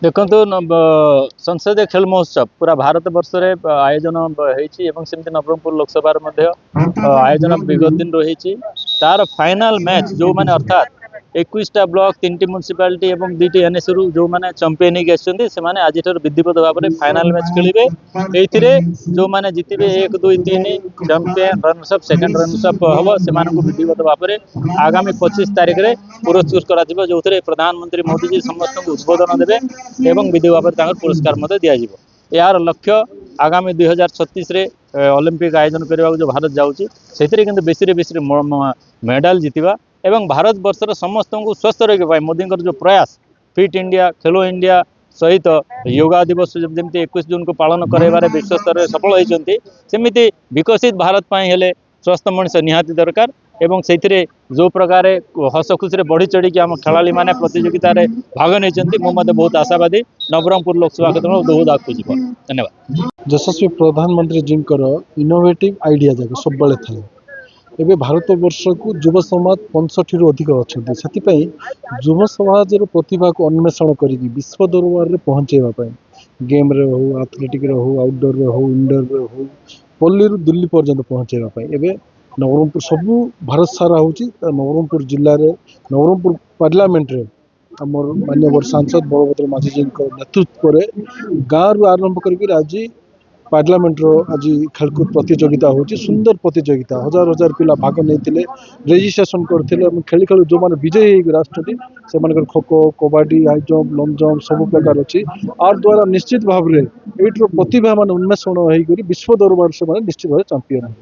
देखो संसदीय खेल महोत्सव पूरा भारत वर्ष रे आयोजन होती नवरंगपुर लोकसभा आयोजन विगत दिन रही तार फाइनाल मैच जो माने अर्थात 21टा ब्लॉक 3टी म्युनिसिपालिटी और 2टी एनएस रु जो माने चैंपियन होगी आज विधिवत भाव में फाइनाल मैच खेलिए ये जो माने जीतबे 1 2 3 champion runners up second runners up हम से विधिवत भाव में आगामी 25 तारिख में पुरस्कृत करा जो प्रधानमंत्री मोदी जी समस्त उद्बोधन देवे एवं विधि भाव में पुरस्कार दिज्व यार लक्ष्य आगामी 2036 ओलंपिक आयोजन करने जो भारत जाऊँगी से बेसी मेडाल जितवा एवं भारत वर्षर समस्त को स्वस्थ रखा मोदी जो प्रयास फिट इंडिया खेलो इंडिया सहित योगा दिवस जमी 21 जून को पालन कर विश्व स्तर में सफल होती सेमती विकसित भारत हेले स्वस्थ मनुष्य निहाती दरकार एवं से जो प्रकार हस खुशी बढ़ी चढ़ी आम खेला मैंने प्रतियोगिता भाग नहीं मुझे बहुत आशावादी नवरंगपुर लोकसभा क्षेत्र बहुत आगे जीव धन्यवाद। यशस्वी प्रधानमंत्री जी इनोवेटिव आइडिया जाक सब थाए एवं भारत वर्ष को युव समाज 65 रु अधिक अच्छा से युव समाज प्रतिभा को अन्वेषण कर विश्व दरबार में पहुँचेवाई गेम रे हो एथलेटिक रे हो आउटडोर रे हो इंडोर रे हो पल्ली रु दिल्ली पर्यंत पहुँचेवाई एवं नवरंगपुर सबू भारत सारा हूँ नवरंगपुर जिले में नवरंगपुर पार्लियामेंट रे आमर माननीय सांसद बलभद्र माझी जी नेतृत्व में गाँव आरंभ कर आज पार्लियामेंट आज खेलकूद प्रतियोगिता होची सुंदर प्रतियोगिता हजार हजार पिला भाग नहीं रेजिस्ट्रेशन करते खेली खेल जो मैंने विजयी राष्ट्रपति से kho kho कबाडी high jump lung jump सब प्रकार अच्छी आर द्वारा निश्चित भाव में ये प्रतिभा मान उन्मेषण हो विश्व दरबार से निश्चित भाव चैंपियन।